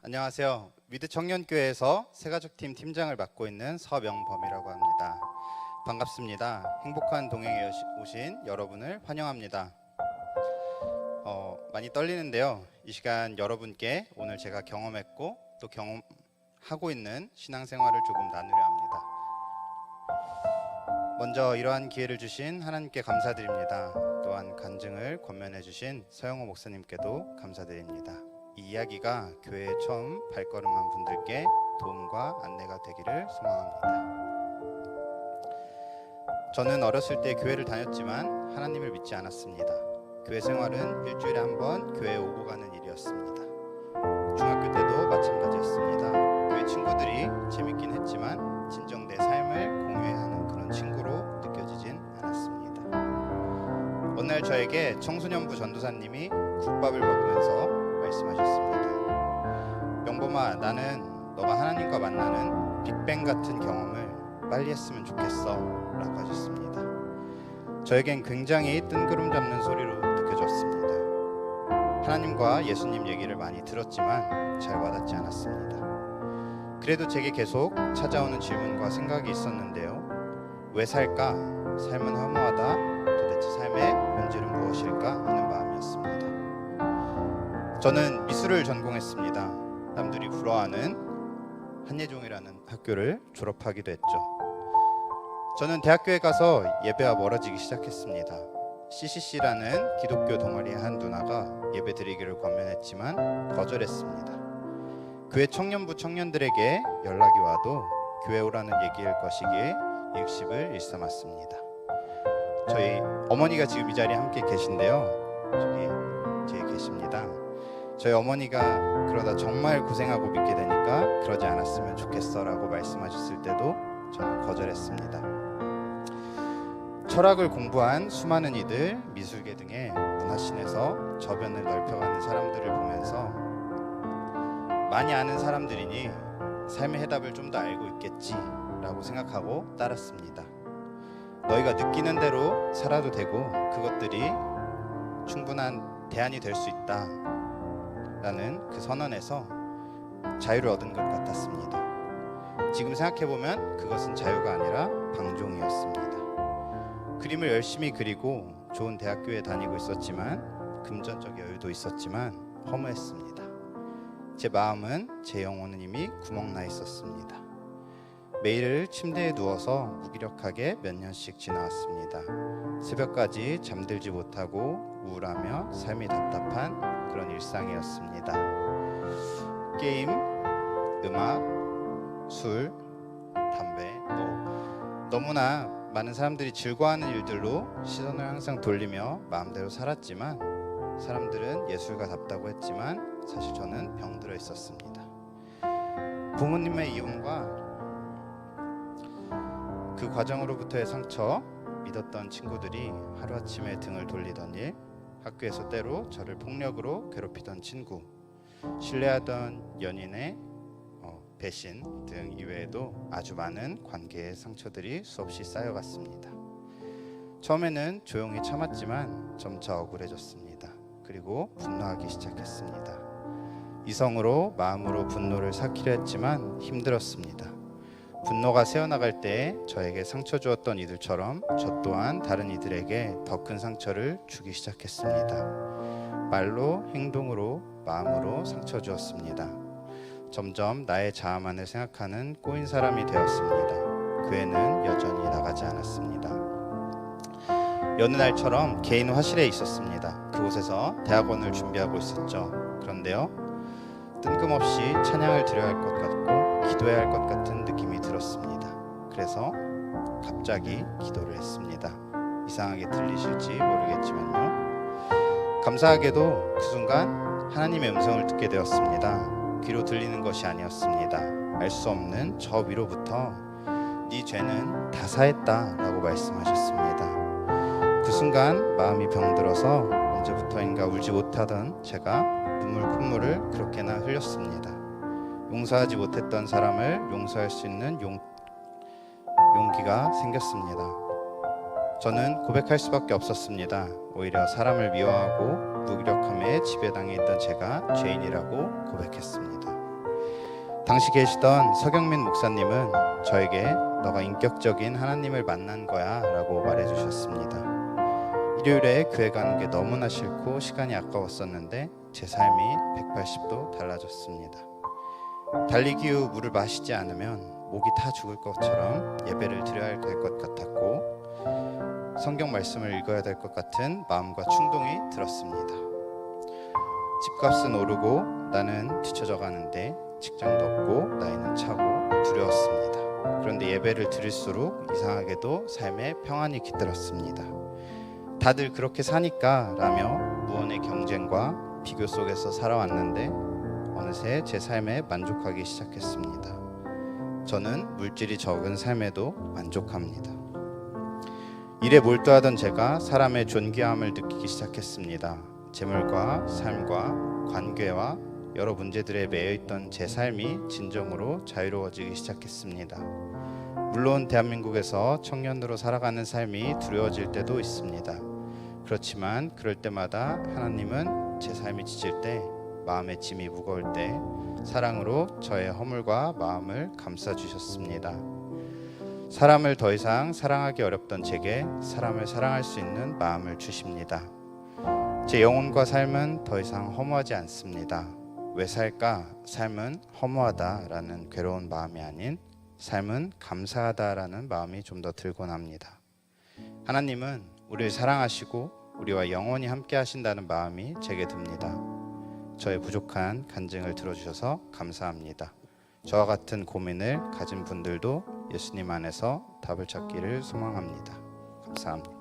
안녕하세요. 위드 청년교회에서 새가족팀 팀장을 맡고 있는 서명범이라고 합니다. 반갑습니다. 행복한 동행에 오신 여러분을 환영합니다. 많이 떨리는데요. 이 시간 여러분께 오늘 제가 경험했고 또 경험하고 있는 신앙생활을 조금 나누려 합니다. 먼저 이러한 기회를 주신 하나님께 감사드립니다. 또한 간증을 권면해 주신 서영호 목사님께도 감사드립니다. 이 이야기가 교회에 처음 발걸음한 분들께 도움과 안내가 되기를 소망합니다. 저는 어렸을 때 교회를 다녔지만 하나님을 믿지 않았습니다. 교회 생활은 일주일에 한 번 교회에 오고 가는 일이었습니다. 중학교 때도 마찬가지였습니다. 교회 친구들이 재밌긴 했지만 진정 내 삶을 공유해야 하는 그런 친구로 느껴지진 않았습니다. 어느 날 저에게 청소년부 전도사님이 국밥을 먹으면서 말씀하셨습니다. 명범아, 나는 너가 하나님과 만나는 빅뱅 같은 경험을 빨리 했으면 좋겠어 라고 하셨습니다. 저에겐 굉장히 뜬구름 잡는 소리로 느껴졌습니다. 하나님과 예수님 얘기를 많이 들었지만 잘 와닿지 않았습니다. 그래도 제게 계속 찾아오는 질문과 생각이 있었는데요. 왜 살까? 삶은 허무하다. 도대체 삶의 본질은 무엇일까? 하는 마음이었습니다. 저는 미술을 전공했습니다. 남들이 부러워하는 한예종이라는 학교를 졸업하기도 했죠. 저는 대학교에 가서 예배와 멀어지기 시작했습니다. CCC라는 기독교 동아리의 한 누나가 예배 드리기를 권면했지만 거절했습니다. 교회 청년부 청년들에게 연락이 와도 교회 오라는 얘기일 것이기에 이익십을 일삼았습니다. 저희 어머니가 지금 이 자리에 함께 계신데요. 저기 뒤에 계십니다. 저희 어머니가 그러다 정말 고생하고 믿게 되니까 그러지 않았으면 좋겠어 라고 말씀하셨을 때도 저는 거절했습니다. 철학을 공부한 수많은 이들, 미술계 등의 문화씬에서 저변을 넓혀가는 사람들을 보면서 많이 아는 사람들이니 삶의 해답을 좀 더 알고 있겠지 라고 생각하고 따랐습니다. 너희가 느끼는 대로 살아도 되고 그것들이 충분한 대안이 될 수 있다 라는 그 선언에서 자유를 얻은 것 같았습니다. 지금 생각해보면 그것은 자유가 아니라 방종이었습니다. 그림을 열심히 그리고 좋은 대학교에 다니고 있었지만 금전적 여유도 있었지만 허무했습니다. 제 마음은, 제 영혼은 이미 구멍나 있었습니다. 매일 침대에 누워서 무기력하게 몇 년씩 지나왔습니다. 새벽까지 잠들지 못하고 우울하며 삶이 답답한 그런 일상이었습니다. 게임, 음악, 술, 담배, 너무나 많은 사람들이 즐거워하는 일들로 시선을 항상 돌리며 마음대로 살았지만 사람들은 예술가답다고 했지만 사실 저는 병들어 있었습니다. 부모님의 이혼과 그 과정으로부터의 상처, 믿었던 친구들이 하루아침에 등을 돌리던 일, 학교에서 때로 저를 폭력으로 괴롭히던 친구, 신뢰하던 연인의 배신 등 이외에도 아주 많은 관계의 상처들이 수없이 쌓여갔습니다. 처음에는 조용히 참았지만 점차 억울해졌습니다. 그리고 분노하기 시작했습니다. 이성으로 마음으로 분노를 삭히려 했지만 힘들었습니다. 분노가 새어나갈 때 저에게 상처 주었던 이들처럼 저 또한 다른 이들에게 더 큰 상처를 주기 시작했습니다. 말로, 행동으로, 마음으로 상처 주었습니다. 점점 나의 자아만을 생각하는 꼬인 사람이 되었습니다. 교회는 여전히 나가지 않았습니다. 여느 날처럼 개인 화실에 있었습니다. 그곳에서 대학원을 준비하고 있었죠. 그런데요, 뜬금없이 찬양을 드려야 할 것 같고 기도해야 할 것 같은 느낌이 들었습니다. 그래서 갑자기 기도를 했습니다. 이상하게 들리실지 모르겠지만요. 감사하게도 그 순간 하나님의 음성을 듣게 되었습니다. 귀로 들리는 것이 아니었습니다. 알 수 없는 저 위로부터 네 죄는 다 사했다 라고 말씀하셨습니다. 그 순간 마음이 병들어서 언제부터인가 울지 못하던 제가 콧물을 그렇게나 흘렸습니다. 용서하지 못했던 사람을 용서할 수 있는 용기가 생겼습니다. 저는 고백할 수밖에 없었습니다. 오히려 사람을 미워하고 무기력함에 지배당해 있던 제가 죄인이라고 고백했습니다. 당시 계시던 서경민 목사님은 저에게 너가 인격적인 하나님을 만난 거야 라고 말해주셨습니다. 일요일에 교회 가는 게 너무나 싫고 시간이 아까웠었는데 제 삶이 180도 달라졌습니다. 달리기 후 물을 마시지 않으면 목이 타 죽을 것처럼 예배를 드려야 될 것 같았고 성경 말씀을 읽어야 될 것 같은 마음과 충동이 들었습니다. 집값은 오르고 나는 뒤처져 가는데 직장도 없고 나이는 차고 두려웠습니다. 그런데 예배를 드릴수록 이상하게도 삶에 평안이 깃들었습니다. 다들 그렇게 사니까 라며 무언의 경쟁과 비교 속에서 살아왔는데 어느새 제 삶에 만족하기 시작했습니다. 저는 물질이 적은 삶에도 만족합니다. 일에 몰두하던 제가 사람의 존귀함을 느끼기 시작했습니다. 재물과 삶과 관계와 여러 문제들에 매여있던 제 삶이 진정으로 자유로워지기 시작했습니다. 물론 대한민국에서 청년으로 살아가는 삶이 두려워질 때도 있습니다. 그렇지만 그럴 때마다 하나님은 제 삶이 지칠 때, 마음의 짐이 무거울 때 사랑으로 저의 허물과 마음을 감싸주셨습니다. 사람을 더 이상 사랑하기 어렵던 제게 사람을 사랑할 수 있는 마음을 주십니다. 제 영혼과 삶은 더 이상 허무하지 않습니다. 왜 살까? 삶은 허무하다라는 괴로운 마음이 아닌 삶은 감사하다라는 마음이 좀 더 들곤 합니다. 하나님은 우리를 사랑하시고 우리와 영원히 함께 하신다는 마음이 제게 듭니다. 저의 부족한 간증을 들어주셔서 감사합니다. 저와 같은 고민을 가진 분들도 예수님 안에서 답을 찾기를 소망합니다. 감사합니다.